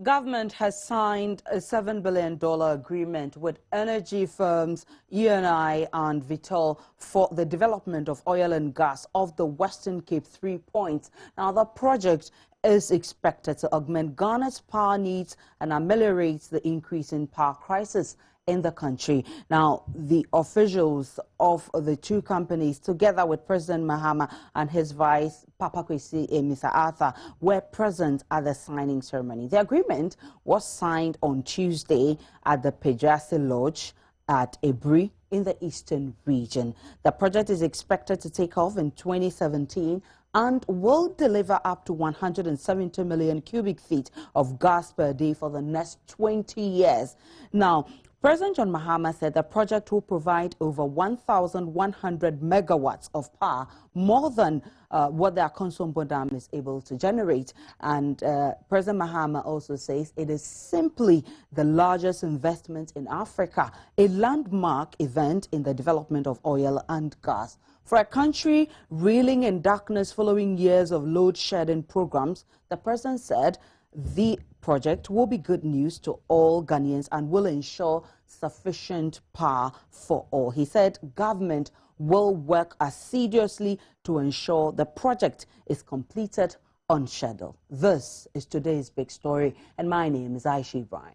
government has signed a $7 billion agreement with energy firms Eni and Vitol for the development of oil and gas off the Western Cape 3 points. Now, the project is expected to augment Ghana's power needs and ameliorate the increase in power crisis in the country. Now, the officials of the two companies, together with President Mahama and his vice, Papa Kwesi, Mr. Arthur, were present at the signing ceremony. The agreement was signed on Tuesday at the Pejasi Lodge at Ebri in the eastern region. The project is expected to take off in 2017 and will deliver up to 170 million cubic feet of gas per day for the next 20 years. Now, President John Mahama said the project will provide over 1,100 megawatts of power, more than what the Akonsombo Dam is able to generate. And President Mahama also says it is simply the largest investment in Africa, a landmark event in the development of oil and gas. For a country reeling in darkness following years of load-shedding programs, the president said the project will be good news to all Ghanaians and will ensure sufficient power for all. He said government will work assiduously to ensure the project is completed on schedule. This is today's big story, and my name is Aisha Ibrahim.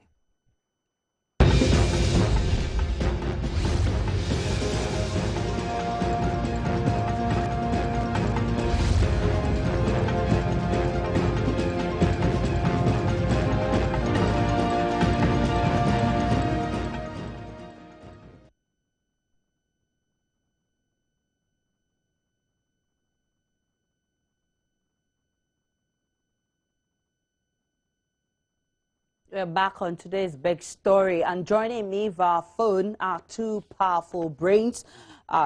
We're back on today's big story, and joining me via phone are two powerful brains.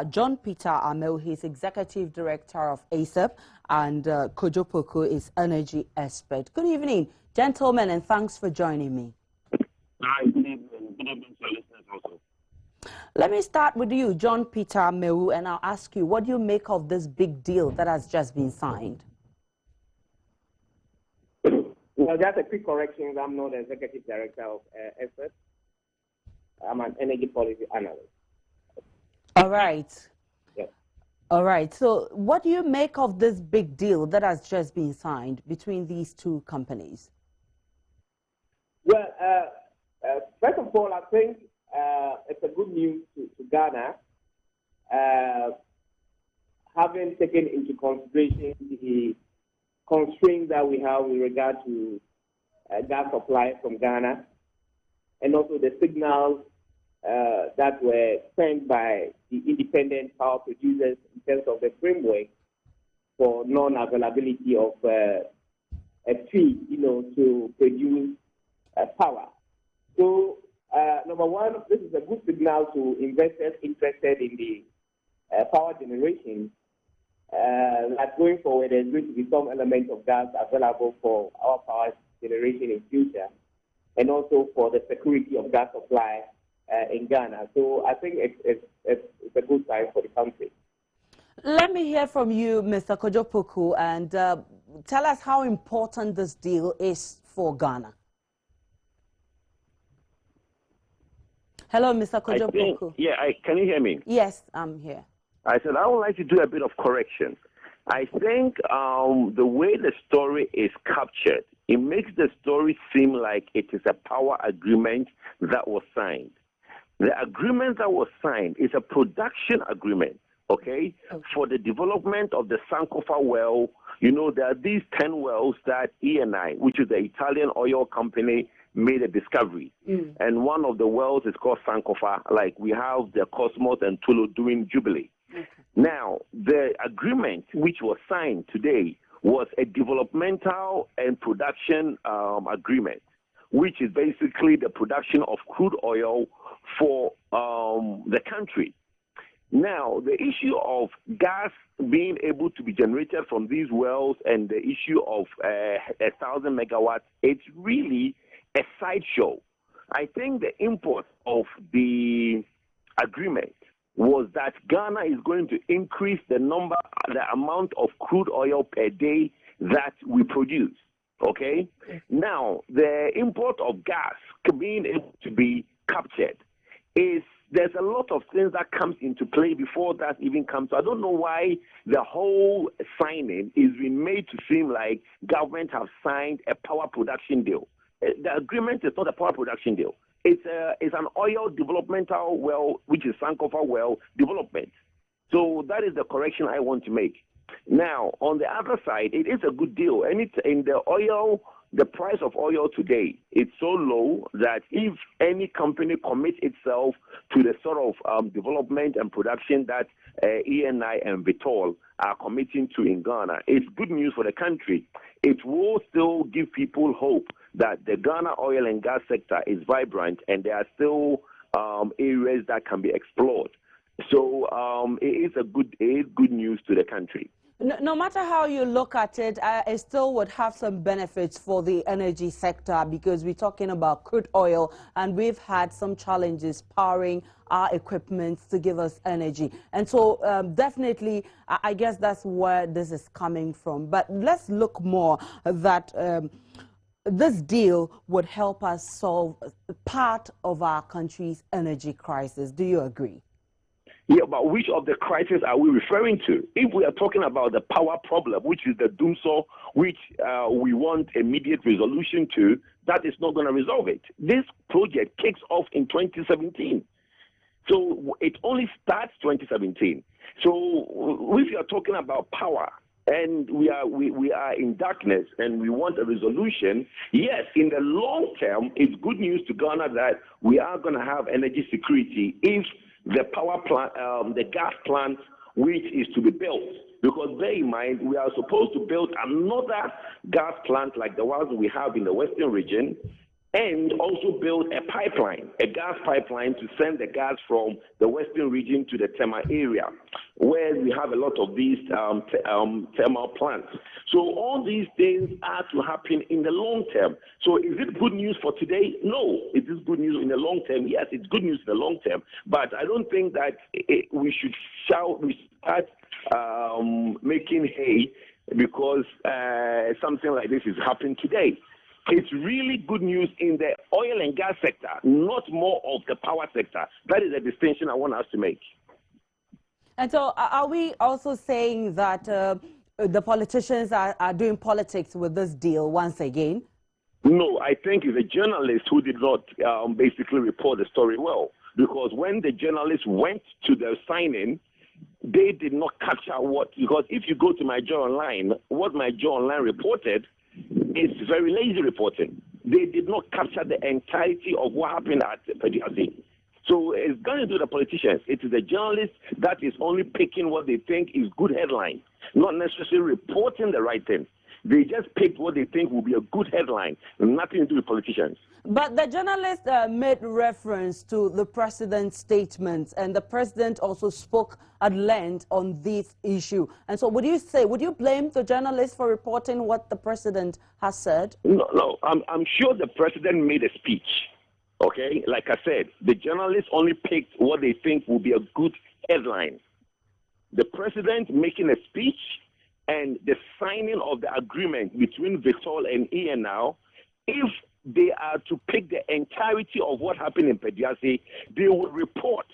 John Peter Amel, he's Executive Director of ASAP, and Kojo Poku is Energy Expert. Good evening, gentlemen, and thanks for joining me. Hi, good evening. Good evening to your listeners also. Let me start with you, John Peter Amel, and I'll ask you, what do you make of this big deal that has just been signed? Well, just a quick correction. I'm not the Executive Director of Effort. I'm an energy policy analyst. All right. Yes. All right. So what do you make of this big deal that has just been signed between these two companies? Well, first of all, I think it's a good news to Ghana, having taken into consideration the constraints that we have with regard to gas supply from Ghana, and also the signals that were sent by the independent power producers in terms of the framework for non-availability of a fee, to produce power. So, number one, this is a good signal to investors interested in the power generation. That going forward, there's going to be some element of gas available for our power generation in future, and also for the security of gas supply in Ghana. So I think it's a good sign for the country. Let me hear from you, Mr. Kojo Poku, and tell us how important this deal is for Ghana. Hello, Mr. Kojo Poku. Yeah, can you hear me? Yes, I'm here. I said I would like to do a bit of correction. I think the way the story is captured, it makes the story seem like it is a power agreement that was signed. The agreement that was signed is a production agreement, okay, for the development of the Sankofa well. There are these 10 wells that Eni, which is the Italian oil company, made a discovery. And one of the wells is called Sankofa, like we have the Cosmos and Tulu doing Jubilee. Now, the agreement which was signed today was a developmental and production agreement, which is basically the production of crude oil for the country. Now, the issue of gas being able to be generated from these wells and the issue of 1,000 megawatts, it's really a sideshow. I think the import of the agreement was that Ghana is going to increase the amount of crude oil per day that we produce. Okay? Now, the import of gas being able to be captured is there's a lot of things that comes into play before that even comes. I don't know why the whole signing is being made to seem like government have signed a power production deal. The agreement is not a power production deal. It's an oil developmental well, which is Sankofa well development. So that is the correction I want to make. Now, on the other side, it is a good deal. And it's in the oil, the price of oil today, it's so low that if any company commits itself to the sort of development and production that ENI and Vitol are committing to in Ghana, it's good news for the country. It will still give people hope that the Ghana oil and gas sector is vibrant and there are still areas that can be explored. So it is good news to the country. No matter how you look at it, it still would have some benefits for the energy sector because we're talking about crude oil and we've had some challenges powering our equipment to give us energy. And so definitely, I guess that's where this is coming from. But let's look more that this deal would help us solve part of our country's energy crisis. Do you agree? Yeah, but which of the crises are we referring to? If we are talking about the power problem, which is the doomsaw, which we want immediate resolution to, that is not going to resolve it. This project kicks off in 2017. So it only starts 2017. So if you are talking about power, and we are in darkness and we want a resolution, yes, in the long term, it's good news to Ghana that we are going to have energy security if the power plant, the gas plant, which is to be built. Because bear in mind, we are supposed to build another gas plant like the ones we have in the Western region, and also build a pipeline, a gas pipeline to send the gas from the Western region to the Tema area, where we have a lot of these thermal plants. So all these things are to happen in the long term. So is it good news for today? No. It is good news in the long term. Yes, it's good news in the long term. But I don't think that we should start making hay because something like this is happening today. It's really good news in the oil and gas sector, not more of the power sector. That is a distinction I want us to make. And so are we also saying that the politicians are doing politics with this deal once again? No, I think it's the journalists who did not basically report the story well. Because when the journalists went to the signing, they did not capture because if you go to my Joy Online, what my Joy Online reported, it's very lazy reporting. They did not capture the entirety of what happened at Pediasi. So it's going to do the politicians. It is the journalists that is only picking what they think is good headline, not necessarily reporting the right thing. They just picked what they think will be a good headline, nothing to do with politicians. But the journalist made reference to the president's statements, and the president also spoke at length on this issue. And so would you blame the journalist for reporting what the president has said? No, I'm sure the president made a speech, okay? Like I said, the journalists only picked what they think will be a good headline. The president making a speech and the signing of the agreement between Vitol and ENL, if they are to pick the entirety of what happened in Pediasi, they will report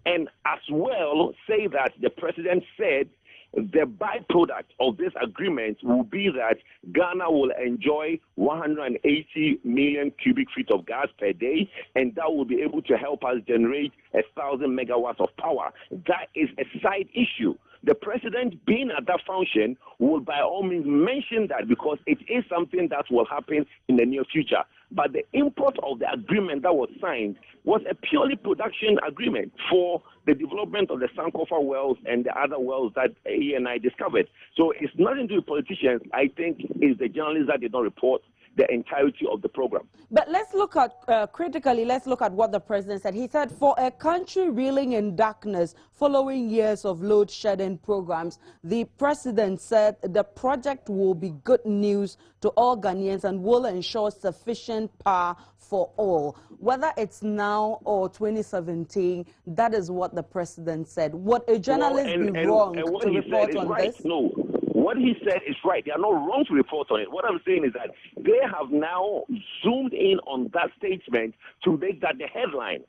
and as well say that the president said the byproduct of this agreement will be that Ghana will enjoy 180 million cubic feet of gas per day, and that will be able to help us generate 1,000 megawatts of power. That is a side issue. The president, being at that function, will by all means mention that because it is something that will happen in the near future. But the import of the agreement that was signed was a purely production agreement for the development of the Sankofa wells and the other wells that ENI discovered. So it's nothing to do with politicians. I think it's the journalists that did not report the entirety of the program. But let's look at, critically, let's look at what the president said. He said, for a country reeling in darkness following years of load shedding programs, the president said the project will be good news to all Ghanaians and will ensure sufficient power for all. Whether it's now or 2017, that is what the president said. Would a journalist be wrong to report on right. this? No. What he said is right. They are not wrong to report on it. What I'm saying is that they have now zoomed in on that statement to make that the headline.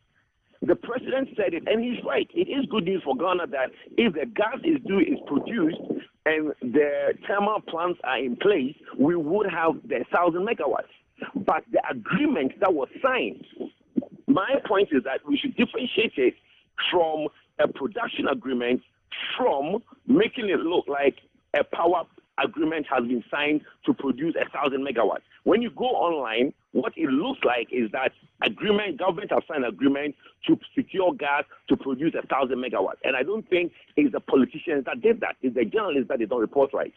The president said it, and he's right. It is good news for Ghana that if the gas is produced and the thermal plants are in place, we would have the 1,000 megawatts. But the agreement that was signed, my point is that we should differentiate it from a production agreement from making it look like a power agreement has been signed to produce 1,000 megawatts. When you go online, what it looks like is that government has signed an agreement to secure gas to produce 1,000 megawatts. And I don't think it's the politicians that did that. It's the journalists that did not report right.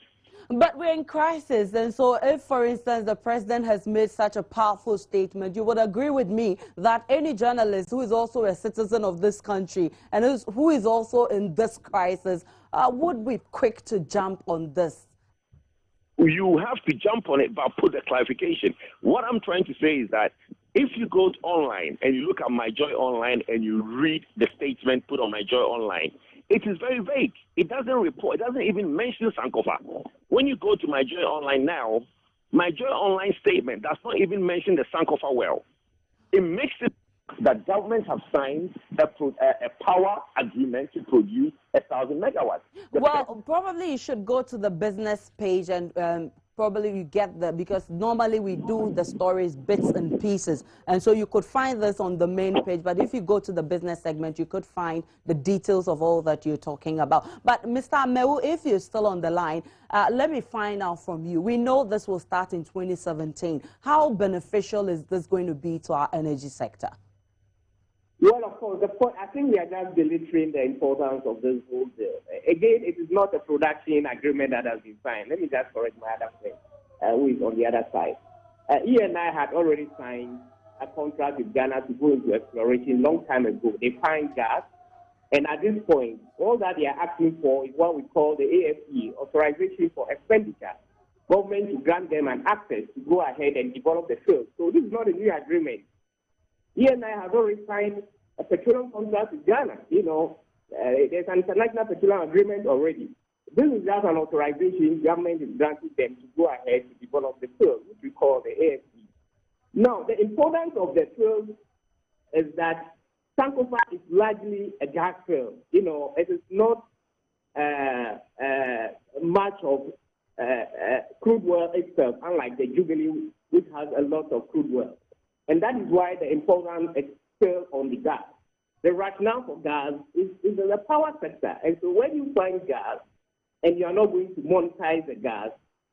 But we're in crisis, and so if, for instance, the president has made such a powerful statement, you would agree with me that any journalist who is also a citizen of this country and who is also in this crisis would be quick to jump on this. You have to jump on it, but put the clarification. What I'm trying to say is that if you go online and you look at My Joy Online and you read the statement put on My Joy Online, it is very vague. It doesn't report. It doesn't even mention Sankofa. When you go to My Joy Online now, My Joy Online statement does not even mention the Sankofa well. It makes it that governments have signed a power agreement to produce 1,000 megawatts. Well, probably you should go to the business page and probably you get because normally we do the stories bits and pieces, and so you could find this on the main page, but if you go to the business segment you could find the details of all that you're talking about. But Mr. Amewu, if you're still on the line, let me find out from you. We know this will start in 2017. How beneficial is this going to be to our energy sector? Well, of course, I think we are just belittling the importance of this whole deal. Again, it is not a production agreement that has been signed. Let me just correct my other friend who is on the other side. ENI had already signed a contract with Ghana to go into exploration long time ago. They find gas, and at this point, all that they are asking for is what we call the AFE, authorization for expenditure. Government to grant them an access to go ahead and develop the field. So this is not a new agreement. ENI has already signed a petroleum contract with Ghana. You know, there's an international petroleum agreement already. This is just an authorization government is granting them to go ahead to develop the field, which we call the AFE. Now, the importance of the field is that Sankofa is largely a gas field. You know, it is not much of crude oil itself, unlike the Jubilee, which has a lot of crude oil. And that is why the importance is still on the gas. The rationale for gas is in the power sector. And so when you find gas and you are not going to monetize the gas,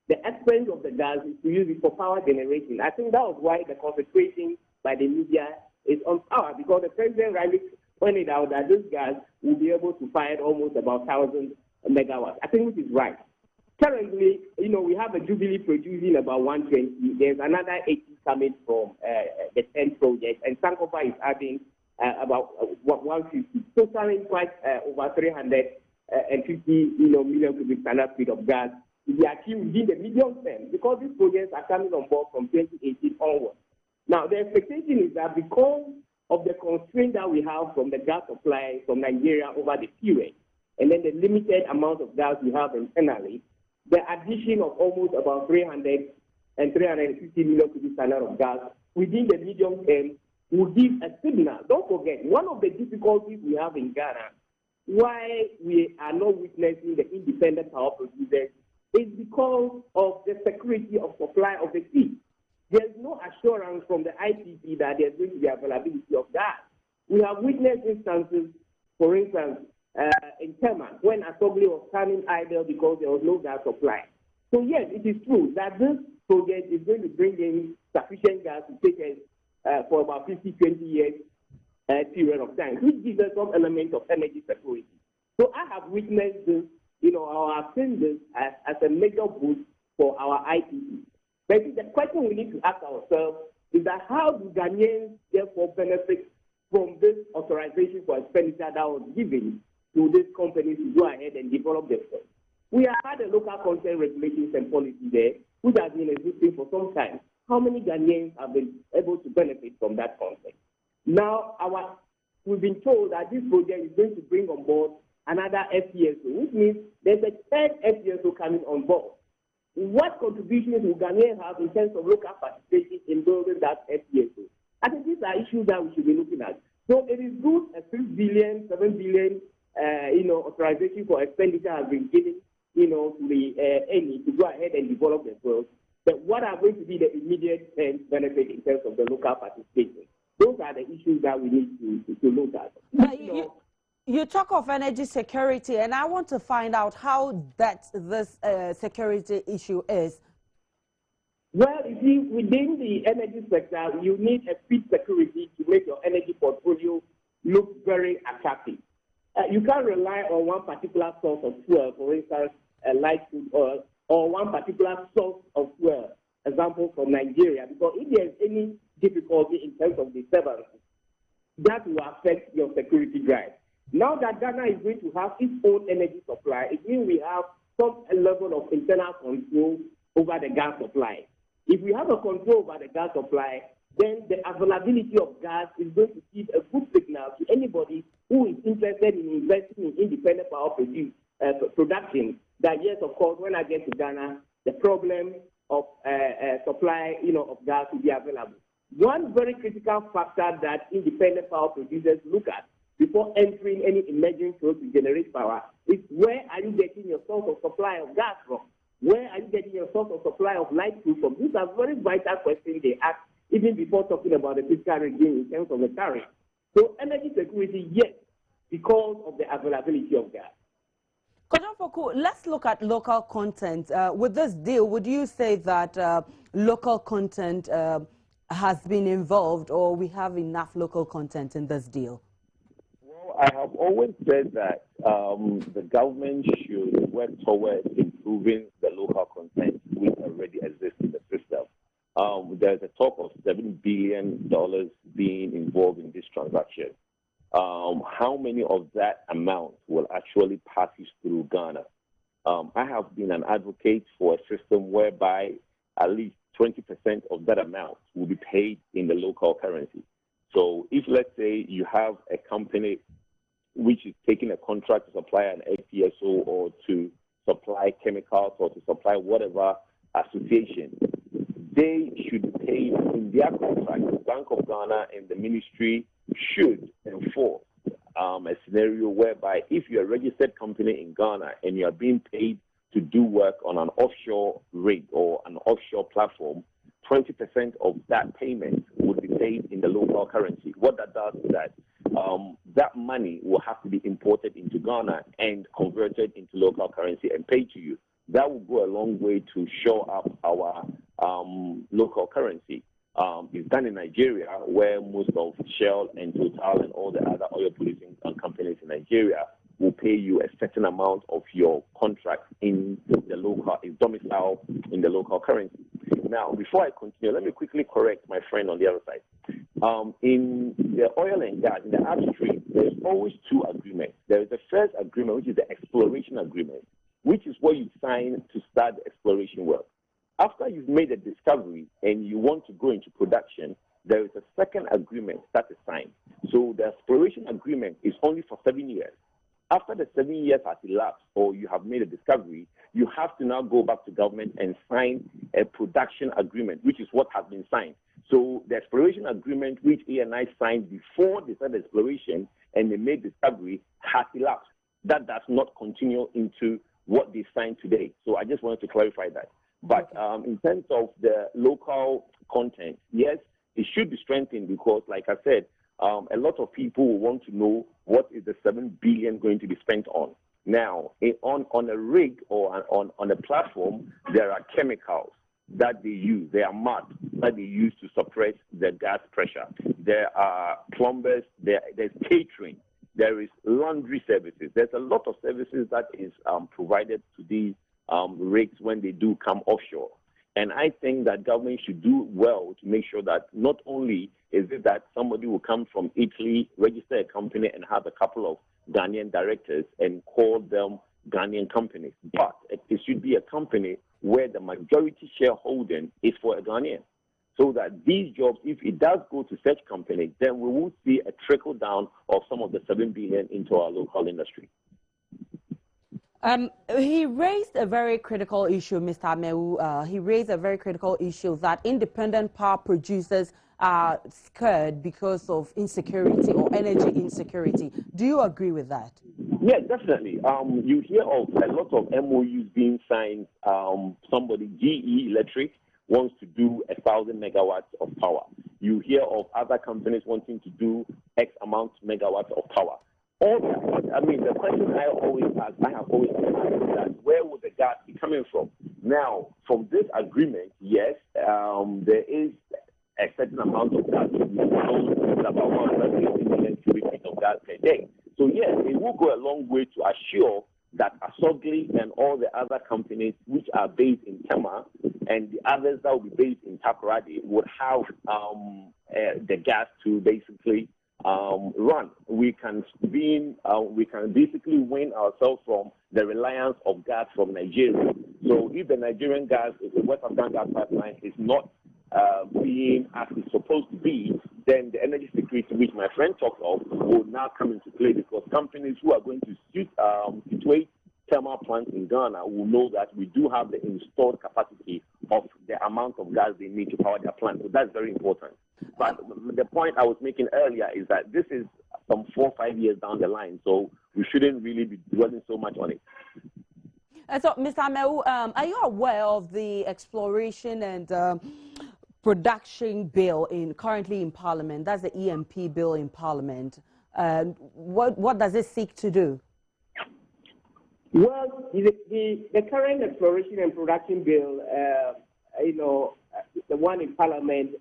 the expense of the gas is to use it for power generation. I think that was why the concentration by the media is on power, because the president rightly pointed out that this gas will be able to fire almost about 1,000 megawatts. I think which is right. Currently, you know, we have a Jubilee producing about 120. There's another 80 coming from the 10 projects, and Sankofa is adding about 150. Totaling quite over 350 million cubic feet of gas to be achieved within the medium term, because these projects are coming on board from 2018 onwards. Now, the expectation is that because of the constraint that we have from the gas supply from Nigeria over the period, and then the limited amount of gas we have internally, the addition of almost about 300 and 350 million cubic feet of gas within the medium term will give a signal. Don't forget, one of the difficulties we have in Ghana, why we are not witnessing the independent power producers, is because of the security of supply of the sea. There's no assurance from the IPP that there's going to be availability of gas. We have witnessed instances, for instance, in Tema, when Asogli was standing idle because there was no gas supply. So yes, it is true that this project is going to bring in sufficient gas to take us for about 50, 20 years period of time, which gives us some element of energy security. So I have witnessed this, you know, I have seen this as a major boost for our IPP. But the question we need to ask ourselves is that how do Ghanaians therefore benefit from this authorization for expenditure that was given to these companies to go ahead and develop themselves? We have had a local content regulations and policy there, which has been existing for some time. How many Ghanaians have been able to benefit from that content? Now, we've been told that this project is going to bring on board another FPSO, which means there's a third FPSO coming on board. What contributions will Ghanaians have in terms of local participation in building that FPSO? I think these are issues that we should be looking at. So it is good a 6 billion, 7 billion, authorization for expenditure has been given, to the ENI to go ahead and develop the world. But what are going to be the immediate benefit in terms of the local participation? Those are the issues that we need to look at. You talk of energy security, and I want to find out how this security issue is. Well, you see, within the energy sector, you need a feed security to make your energy portfolio look very attractive. You can't rely on one particular source of fuel, for instance, light crude oil, or one particular source of fuel, example from Nigeria, because if there's any difficulty in terms of disturbance, that will affect your security drive. Now that Ghana is going to have its own energy supply, it means we have some level of internal control over the gas supply. If we have a control over the gas supply, then the availability of gas is going to give a good signal to anybody who is interested in investing in independent power production. That yes, of course, when I get to Ghana, the problem of supply, of gas will be available. One very critical factor that independent power producers look at before entering any emerging field to generate power is where are you getting your source of supply of gas from? Where are you getting your source of supply of light crude from? These are very vital questions they ask even before talking about the fiscal regime in terms of the tariff. So energy security, yes, because of the availability of gas. Kojofoku, let's look at local content. With this deal, would you say that local content has been involved, or we have enough local content in this deal? Well, I have always said that the government should work towards improving the local content which already exists in the system. There's a talk of $7 billion being involved in this transaction. How many of that amount will actually pass through Ghana? I have been an advocate for a system whereby at least 20% of that amount will be paid in the local currency. So if, let's say, you have a company which is taking a contract to supply an FPSO or to supply chemicals or to supply whatever association, they should be paid in their contract. The Bank of Ghana and the ministry should enforce a scenario whereby if you're a registered company in Ghana and you are being paid to do work on an offshore rig or an offshore platform, 20% of that payment would be paid in the local currency. What that does is that that money will have to be imported into Ghana and converted into local currency and paid to you. That will go a long way to show up our local currency. It's done in Nigeria, where most of Shell and Total and all the other oil producing companies in Nigeria will pay you a certain amount of your contract in the local, in domicile in the local currency. Now, before I continue, let me quickly correct my friend on the other side. In the oil and gas, in the upstream, there's always two agreements. There is the first agreement, which is the exploration agreement, which is what you sign to start the exploration work. After you've made a discovery and you want to go into production, there is a second agreement that is signed. So the exploration agreement is only for 7 years. After the 7 years has elapsed or you have made a discovery, you have to now go back to government and sign a production agreement, which is what has been signed. So the exploration agreement which E&I signed before they started exploration and they made discovery has elapsed. That does not continue into what they signed today. So I just wanted to clarify that. But in terms of the local content, yes, it should be strengthened because, like I said, a lot of people will want to know what is the $7 billion going to be spent on. Now, on a rig or on a platform, there are chemicals that they use. There are mud that they use to suppress the gas pressure. There are plumbers. There's catering. There is laundry services. There's a lot of services that is provided to these rigs when they do come offshore. And I think that government should do well to make sure that not only is it that somebody will come from Italy, register a company, and have a couple of Ghanaian directors and call them Ghanaian companies, but it should be a company where the majority shareholding is for a Ghanaian. So that these jobs, if it does go to such companies, then we will see a trickle down of some of the $7 billion into our local industry. He raised a very critical issue, Mr. Amewu. He raised a very critical issue that independent power producers are scared because of insecurity or energy insecurity. Do you agree with that? Yeah, definitely. You hear of a lot of MOUs being signed. Somebody, GE Electric, wants to do 1,000 megawatts of power. You hear of other companies wanting to do X amount megawatts of power. All that, I mean, the question I have always asked is that where would the gas be coming from? Now, from this agreement, yes, there is a certain amount of gas to be sold, about 150 million cubic feet of gas per day. So yes, it will go a long way to assure that Asogli and all the other companies which are based in Tema and the others that will be based in Takoradi would have the gas to basically run. We can basically win ourselves from the reliance of gas from Nigeria. So if the Nigerian gas, if the West African gas pipeline is not being as it's supposed to be, then the energy security, which my friend talked of, will now come into play because companies who are going to situate thermal plants in Ghana will know that we do have the installed capacity of the amount of gas they need to power their plant. So that's very important. But the point I was making earlier is that this is some 4 or 5 years down the line, so we shouldn't really be dwelling so much on it. So, Mr. Amewu, are you aware of the exploration and production bill currently in Parliament? That's the EMP bill in Parliament. What does it seek to do? Well, the current exploration and production bill, the one in Parliament,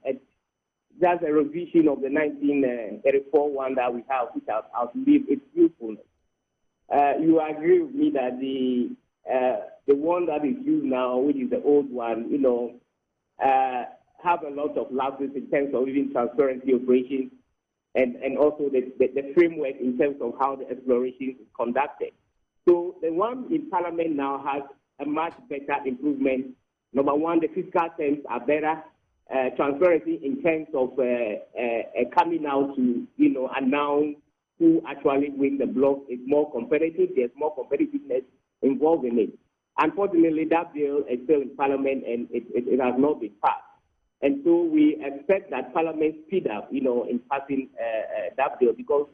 that's a revision of the 1934 one that we have, which I believe is useful. You agree with me that the one that is used now, which is the old one, have a lot of lapses in terms of even transparency operations and also the framework in terms of how the exploration is conducted. So the one in Parliament now has a much better improvement. Number one, the fiscal terms are better. Transparency in terms of coming out to, announce who actually wins the block is more competitive. There's more competitiveness involved in it. Unfortunately, that bill is still in Parliament and it has not been passed. And so we expect that Parliament speed up, in passing that bill because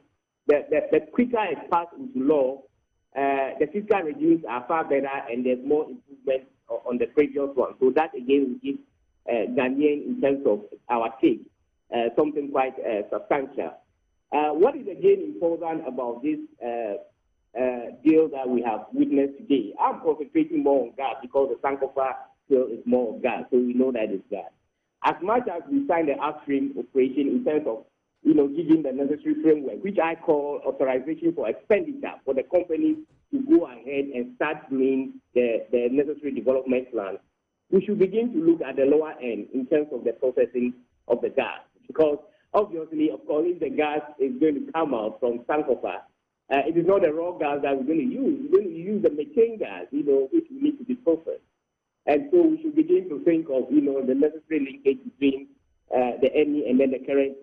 the quicker it's passed into law, the fiscal regimes are far better and there's more improvement on the previous one. So that again will give Ghanaian in terms of our take, something quite substantial. What is again important about this deal that we have witnessed today? I'm concentrating more on gas because the Sankofa bill is more of gas, so we know that it's gas. As much as we sign the upstream operation in terms of, giving the necessary framework, which I call authorization for expenditure for the companies to go ahead and start doing the necessary development plans, we should begin to look at the lower end in terms of the processing of the gas. Because obviously, of course, if the gas is going to come out from Sankofa, it is not the raw gas that we're going to use. We're going to use the methane gas, which we need to be processed. And so we should begin to think of, the necessary linkage between the ENI and then the current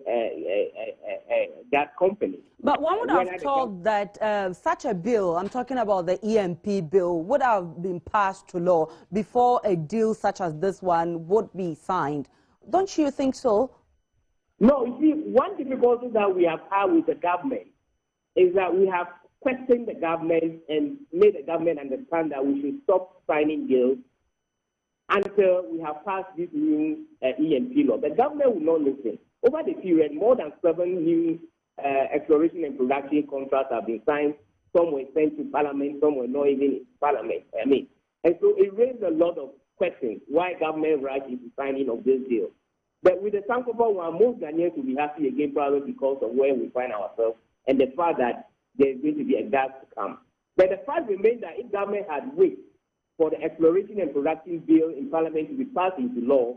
gas company. But one would have thought that such a bill, I'm talking about the EMP bill, would have been passed to law before a deal such as this one would be signed. Don't you think so? No, you see, one difficulty that we have had with the government is that we have questioned the government and made the government understand that we should stop signing deals until we have passed this new EMP law. The government will not listen. Over the period, more than 7 new exploration and production contracts have been signed. Some were sent to Parliament, some were not even in Parliament. And so it raised a lot of questions why government rushed into signing of this deal. But with the Sankofa one, most Ghanaians will be happy again, probably because of where we find ourselves and the fact that there's going to be a gas to come. But the fact remains that if government had waited for the exploration and production bill in Parliament to be passed into law,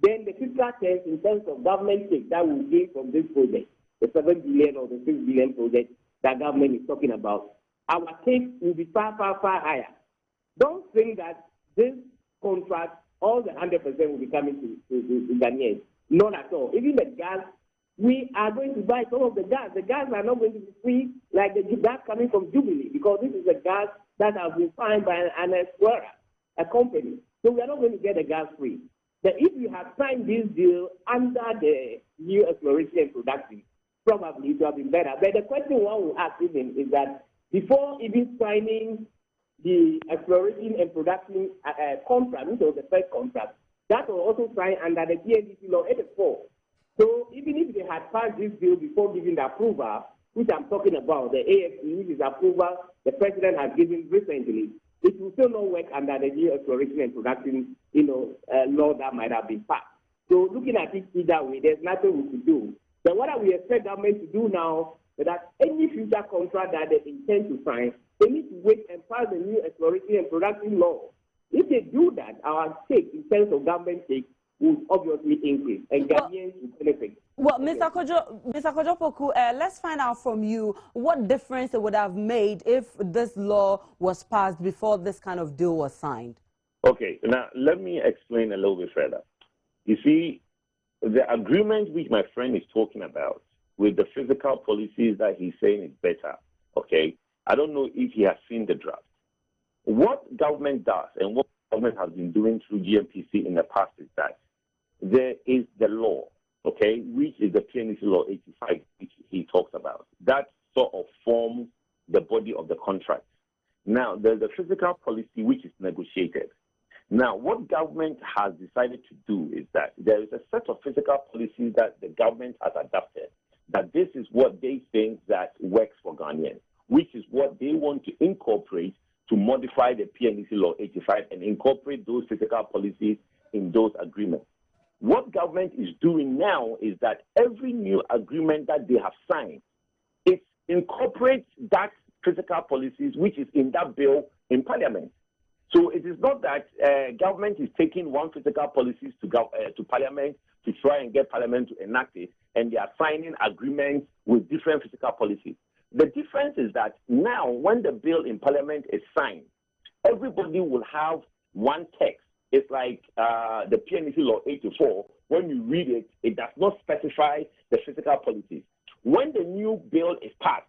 then the fiscal terms in terms of government take that will gain from this project, the 7 billion or the 6 billion project that government is talking about, our take will be far, far, far higher. Don't think that this contract, all the 100% will be coming to Ghanaians. Not at all. Even the gas, we are going to buy some of the gas. The gas are not going to be free like the gas coming from Jubilee because this is a gas that have been signed by an explorer, a company. So we are not going to get the gas free. But if you had signed this deal under the new exploration and production, probably it would have been better. But the question one will ask even is that before even signing the exploration and production contract, which was the first contract, that was also signed under the PNDC law 84. So even if they had passed this bill before giving the approval, which I'm talking about, the AFC, which is approval the president has given recently, it will still not work under the new exploration and production, law that might have been passed. So looking at it either way, there's nothing we could do. But what we expect government to do now is that any future contract that they intend to sign, they need to wait and pass the new exploration and production law. If they do that, our stake in terms of government stake would obviously increase, and Ghanaians would benefit. Well, Mr. Kojo-Poku, let's find out from you what difference it would have made if this law was passed before this kind of deal was signed. Okay, now let me explain a little bit further. You see, the agreement which my friend is talking about with the physical policies that he's saying is better, okay? I don't know if he has seen the draft. What government does and what government has been doing through GMPC in the past is that there is the law, okay, which is the PNC Law 85, which he talks about. That sort of forms the body of the contract. Now, there's the physical policy which is negotiated. Now, what government has decided to do is that there is a set of physical policies that the government has adopted, that this is what they think that works for Ghanaians, which is what they want to incorporate to modify the PNC Law 85 and incorporate those physical policies in those agreements. What government is doing now is that every new agreement that they have signed, it incorporates that physical policies which is in that bill in Parliament. So it is not that government is taking one physical policies to Parliament to try and get Parliament to enact it, and they are signing agreements with different physical policies. The difference is that now when the bill in Parliament is signed, everybody will have one text. It's like the PNC Law 84. When you read it, it does not specify the physical policies. When the new bill is passed,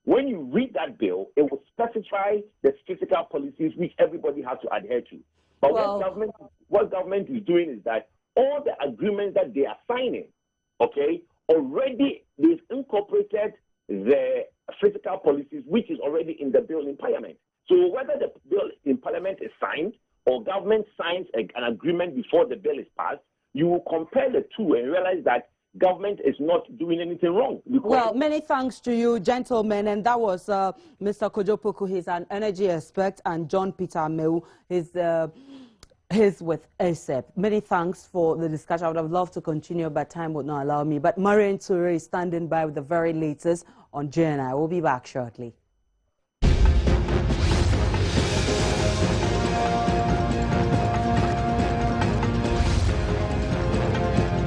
when you read that bill, it will specify the physical policies which everybody has to adhere to. But what government is doing is that all the agreements that they are signing, okay, already they've incorporated the physical policies which is already in the bill in Parliament. So whether the bill in Parliament is signed or government signs an agreement before the bill is passed, you will compare the two and realize that government is not doing anything wrong. Well, many thanks to you, gentlemen. And that was Mr. Kojo-Poku. He's an energy expert, and John Peter Meu, he's with Osei. Many thanks for the discussion. I would have loved to continue, but time would not allow me. But Marian Toure is standing by with the very latest on JNI. We'll be back shortly.